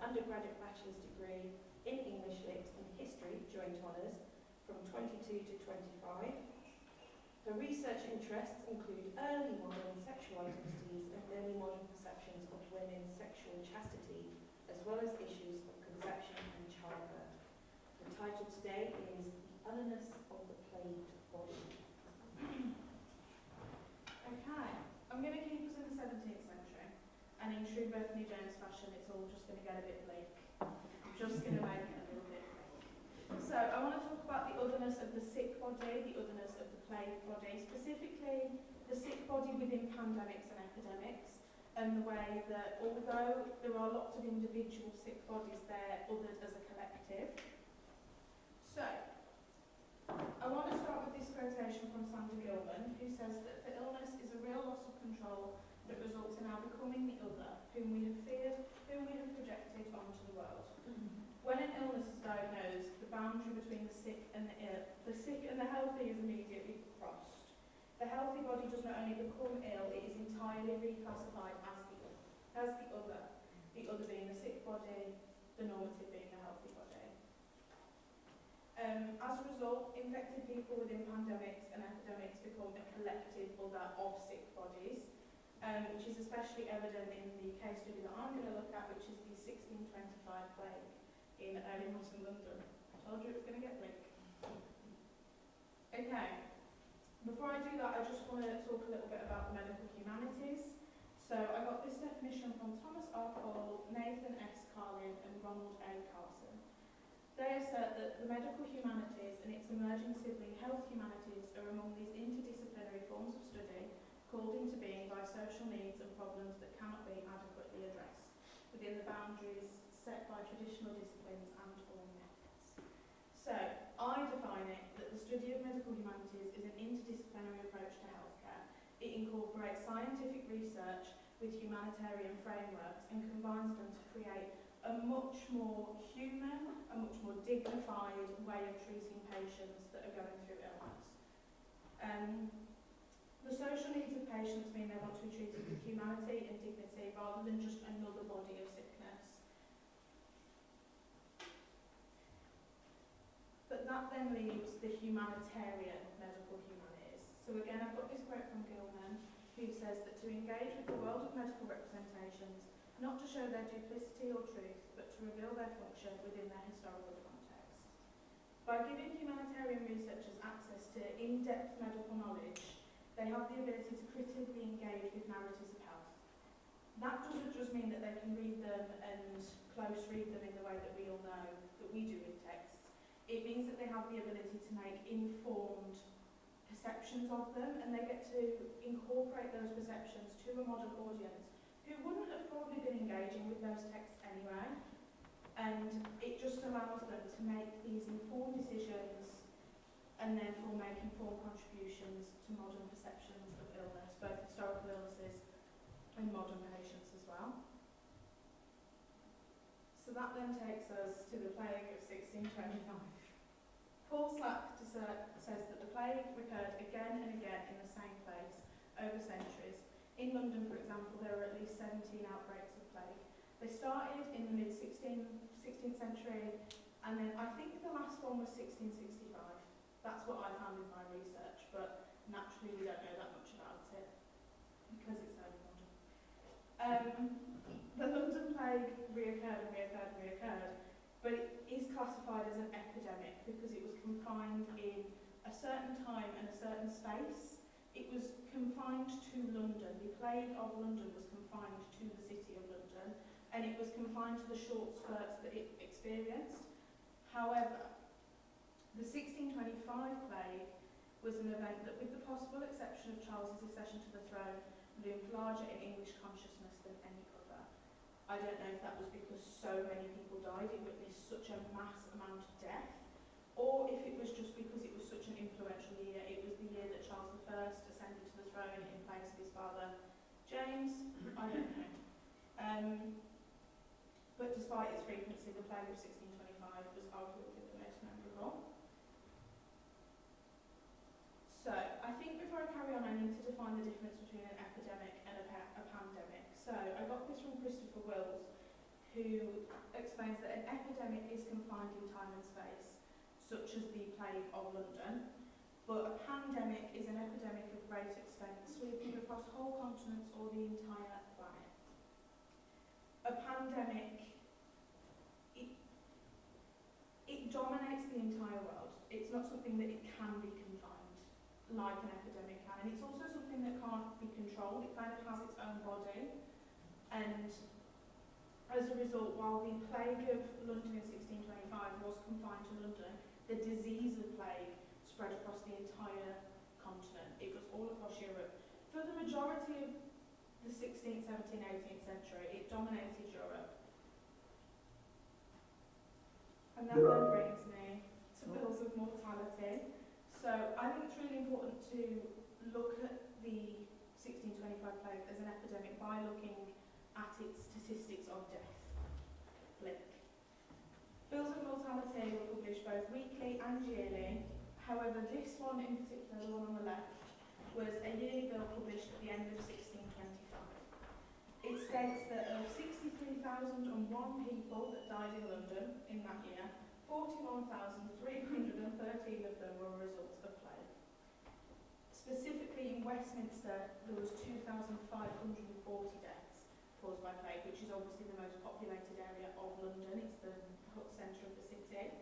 undergraduate bachelor's degree in English Lit and History Joint Honours from 22 to 25. Her research interests include early modern sexual identities and early modern perceptions of women's sexual chastity, as well as issues of conception and childbirth. The title today is The Otherness of the Plagued Body. Okay, I'm going to keep us in the 17th century, and in true Bethany Jones fashion, it's all just going to get a bit bleak. I'm just going to make it a little bit bleak. So I want to talk about the otherness of the sick body, the otherness of the plagued body, specifically the sick body within pandemics and epidemics, and the way that although there are lots of individual sick bodies, they're othered as a collective. So I want to start with this quotation from Sandra Gilman, who says that for illness is a real loss of control that results in our becoming the other, whom we have feared, whom we have projected onto the world. When an illness is diagnosed, the boundary between the sick and the healthy is immediately crossed. The healthy body does not only become ill, it is entirely reclassified as the other being the sick body, the normative being the healthy body. As a result, infected people within pandemics and epidemics become a collective other of sick bodies, which is especially evident in the case study that I'm going to look at, which is the 1625 plague in early modern London. I told you it was going to get bleak. Okay, before I do that, I just want to talk a little bit about the medical humanities. So I got this definition from Thomas R. Cole, Nathan S. Carlin, and Ronald A. Carson. They assert that the medical humanities and its emerging sibling health humanities are among these interdisciplinary forms of study called into being by social needs and problems that cannot be adequately addressed within the boundaries set by traditional disciplines and or methods. So, I define it that the study of medical humanities is an interdisciplinary approach to healthcare. It incorporates scientific research with humanitarian frameworks and combines them to create a much more human, a much more dignified way of treating patients that are going through illness. The social needs of patients mean they want to be treated with humanity and dignity rather than just another body of sickness. But that then leaves the humanitarian medical humanities. So again, I've got this quote from Gilman, who says that to engage with the world of medical representations, not to show their duplicity or truth, but to reveal their function within their historical context. By giving humanitarian researchers access to in-depth medical knowledge, they have the ability to critically engage with narratives of health. That doesn't just mean that they can read them and close read them in the way that we all know that we do with texts. It means that they have the ability to make informed perceptions of them, and they get to incorporate those perceptions to a modern audience who wouldn't have probably been engaging with those texts anyway. And it just allows them to make these informed decisions and therefore make informed contributions to modern perceptions of illness, both historical illnesses and modern patients as well. So that then takes us to the plague of 1625. Paul Slack says that the plague recurred again and again in the same place over centuries. In London, for example, there were at least 17 outbreaks of plague. They started in the mid-16th century, and then I think the last one was 1665. That's what I found in my research, but naturally we don't know that much about it because it's early modern. The London plague reoccurred, but it is classified as an epidemic because it was confined in a certain time and a certain space. It was confined to London. The plague of London was confined to the city of London, and it was confined to the short spurts that it experienced. However, the 1625 plague was an event that, with the possible exception of Charles's accession to the throne, loomed larger in English consciousness than any other. I don't know if that was because so many people died, it witnessed such a mass amount of death, or if it was just because it was such an influential year. It was the year that Charles I ascended to the throne in place of his father James. I don't know. But despite its frequency, the plague of 1625 was arguably the most memorable. So, I think before I carry on, I need to define the difference between an epidemic and a pandemic. So, I got this from Christopher Wills, who explains that an epidemic is confined in time and space, such as the plague of London, but a pandemic is an epidemic of great extent, sweeping across whole continents or the entire planet. A pandemic, it dominates the entire world. It's not something that it can be confined, like an epidemic can, and it's also something that can't be controlled. It kind of has its own body, and as a result, while the plague of London in 1625 was confined to London, the disease of plague spread across the entire continent. It was all across Europe. For the majority of the 16th, 17th, 18th century, it dominated Europe. And that then brings me to bills of mortality. So I think it's really important to look at the 1625 plague as an epidemic by looking at its statistics of death. Blink. Bills of mortality were published both weekly and yearly. However, this one in particular, the one on the left, was a yearly bill published at the end of 1625. It states that of 63,001 people that died in London in that year, 41,313 of them were a result of plague. Specifically in Westminster, there was 2,540 deaths caused by plague, which is obviously the most populated area of London. It's the centre of the city.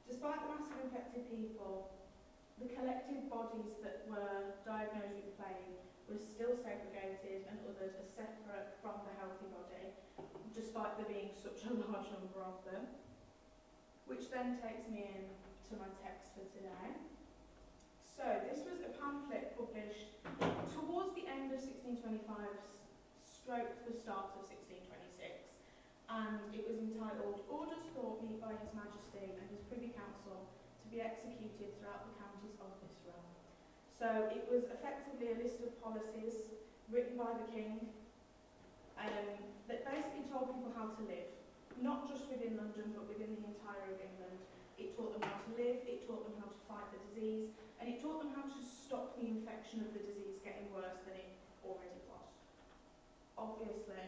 Despite the massive infected people, the collective bodies that were diagnosed with plague were still segregated and othered as separate from the healthy body, despite there being such a large number of them. Which then takes me in to my text for today. So this was a pamphlet published towards the end of 1625, stroke the start of 1626, and it was entitled Orders Thought Meet by His Majesty and His Privy Council to be executed throughout the counties of this realm. So it was effectively a list of policies written by the King that basically told people how to live, not just within London but within the entire of England. It taught them how to live, it taught them how to fight the disease, and it taught them how to stop the infection of the disease getting worse than it already was. Obviously,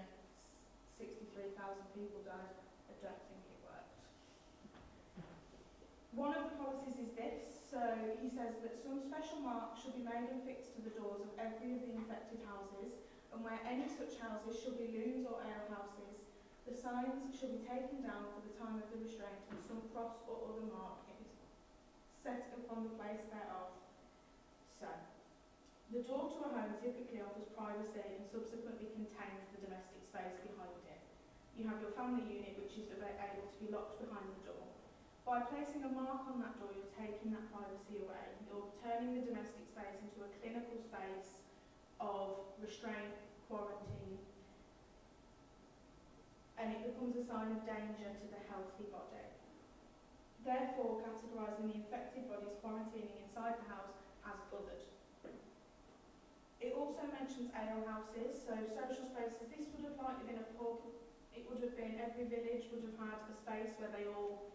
63,000 people died. I don't think it worked. One of the policies is this. So he says that some special mark should be made and fixed to the doors of every of the infected houses, and where any such houses shall be looms or alehouses, the signs shall be taken down for the time of the restraint, and some cross or other mark is set upon the place thereof. So, the door to a home typically offers privacy and subsequently contains the domestic space behind it. You have your family unit, which is able to be locked behind the door. By placing a mark on that door, you're taking that privacy away. You're turning the domestic space into a clinical space of restraint, quarantine, and it becomes a sign of danger to the healthy body. Therefore, categorising the infected bodies quarantining inside the house as othered. It also mentions alehouses, so social spaces. This would have likely been a pub. It would have been, every village would have had a space where they all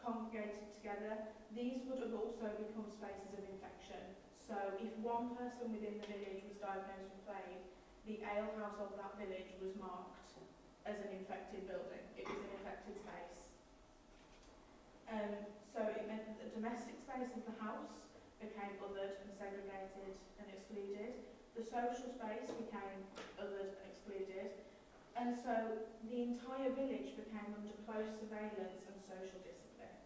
congregated together. These would have also become spaces of infection. So if one person within the village was diagnosed with plague, the alehouse of that village was marked as an infected building. It was an infected space. So it meant that the domestic space of the house became othered and segregated and excluded. The social space became othered and excluded. And so the entire village became under close surveillance and social discipline.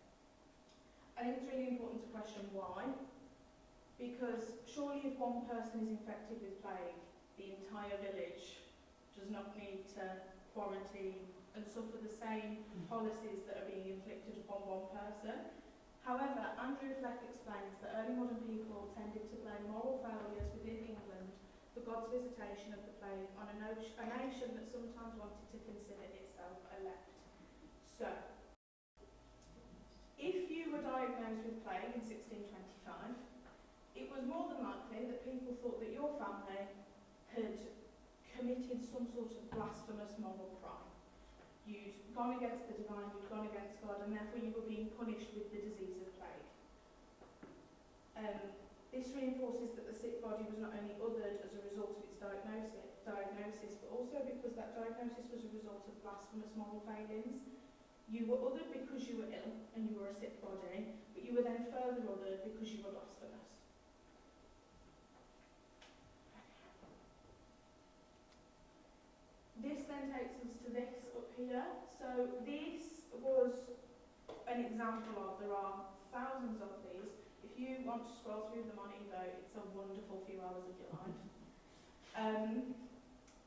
I think it's really important to question why. Because surely if one person is infected with plague, the entire village does not need to quarantine and suffer the same policies that are being inflicted upon one person. However, Andrew Fleck explains that early modern people tended to blame moral failures within England for God's visitation of the plague on a nation that sometimes wanted to consider itself elect. So, if you were diagnosed with plague in 1625, it was more than likely that people thought that your family had committed some sort of blasphemous moral crime. You'd gone against the divine, you'd gone against God, and therefore you were being punished with the disease of plague. This reinforces that the sick body was not only othered as a result of its diagnosis, but also because that diagnosis was a result of blasphemy blasphemous moral failings. You were othered because you were ill and you were a sick body, but you were then further othered because you were blasphemous. This then takes us to this up here. So this was an example of, there are thousands of these. If you want to scroll through them on Evo, it's a wonderful few hours of your life.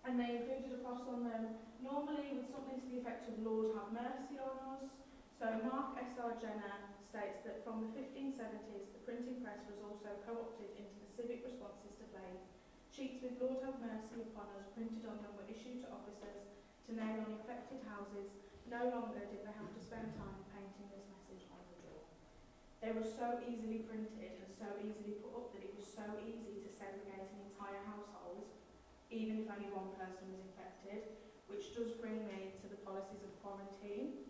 And they included a cross on them, normally with something to the effect of "Lord have mercy on us." So Mark S.R. Jenner states that from the 1570s, the printing press was also co-opted into the civic responses to plague. Sheets with "Lord have mercy upon us" printed on them were issued to officers to nail on infected houses. No longer did they have to spend time painting this message on the door. They were so easily printed and so easily put up that it was so easy to segregate an entire household, even if only one person was infected, which does bring me to the policies of quarantine.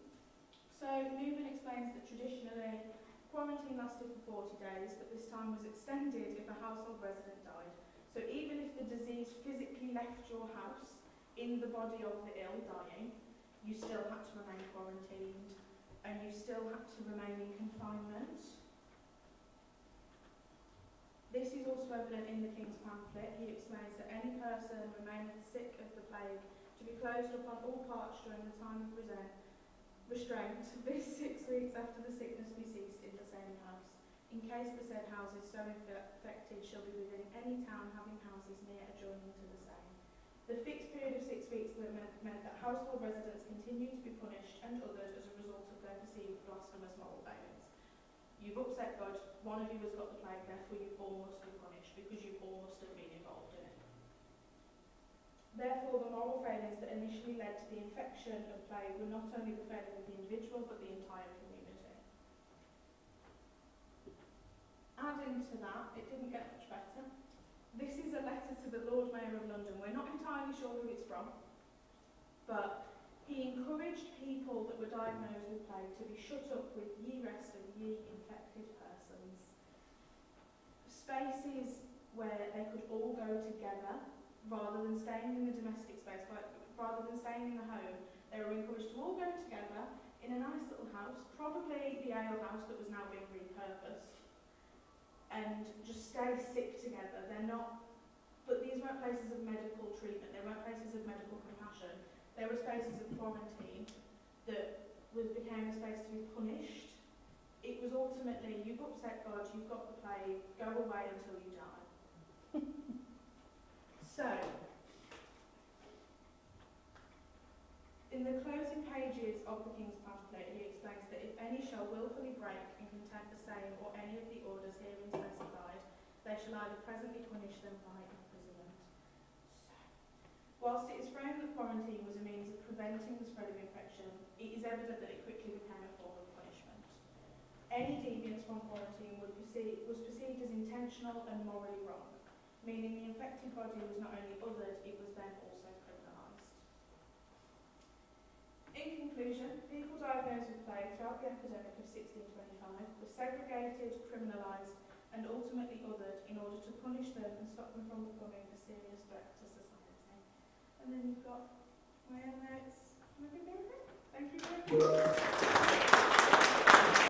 So Newman explains that traditionally quarantine lasted for 40 days, but this time was extended if a household resident died. So even if the disease physically left your house in the body of the ill dying, you still had to remain quarantined and you still had to remain in confinement. This is also evident in the King's pamphlet. He explains that any person remaineth sick of the plague to be closed upon all parts during the time of restraint, this 6 weeks after the sickness be ceased in the same house. In case the said houses so infected shall be within any town having houses near adjoining to the same. The fixed period of 6 weeks that meant that household residents continued to be punished and othered as a result of their perceived blasphemous moral failings. You've upset God, one of you has got the plague, therefore you all must be punished because you all must have been involved in it. Therefore, the moral failings that initially led to the infection of plague were not only the failing of the individual but the entire community. Adding to that, it didn't get much better. This is a letter to the Lord Mayor of London. We're not entirely sure who it's from, but he encouraged people that were diagnosed with plague to be shut up with "ye rest of ye infected persons." Spaces where they could all go together, rather than staying in the domestic space, rather than staying in the home, they were encouraged to all go together in a nice little house, probably the ale house that was now being repurposed, and just stay sick together. But these weren't places of medical treatment, they weren't places of medical compassion. There were spaces of quarantine that became a space to be punished. It was ultimately, you've upset God, you've got the plague, go away until you die. So, in the closing pages of the King's pamphlet, he explains that if any shall wilfully break and contempt the same or any of the orders herein specified, they shall either presently punish them by imprisonment. Whilst it is framed that quarantine was a means of preventing the spread of infection, it is evident that it quickly became a form of punishment. Any deviance from quarantine was perceived as intentional and morally wrong, meaning the infected body was not only othered, it was then also criminalised. In conclusion, people diagnosed with plague throughout the epidemic of 1625 were segregated, criminalised and ultimately othered in order to punish them and stop them from becoming a serious threat to society. And then you've got my own notes. Thank you very much.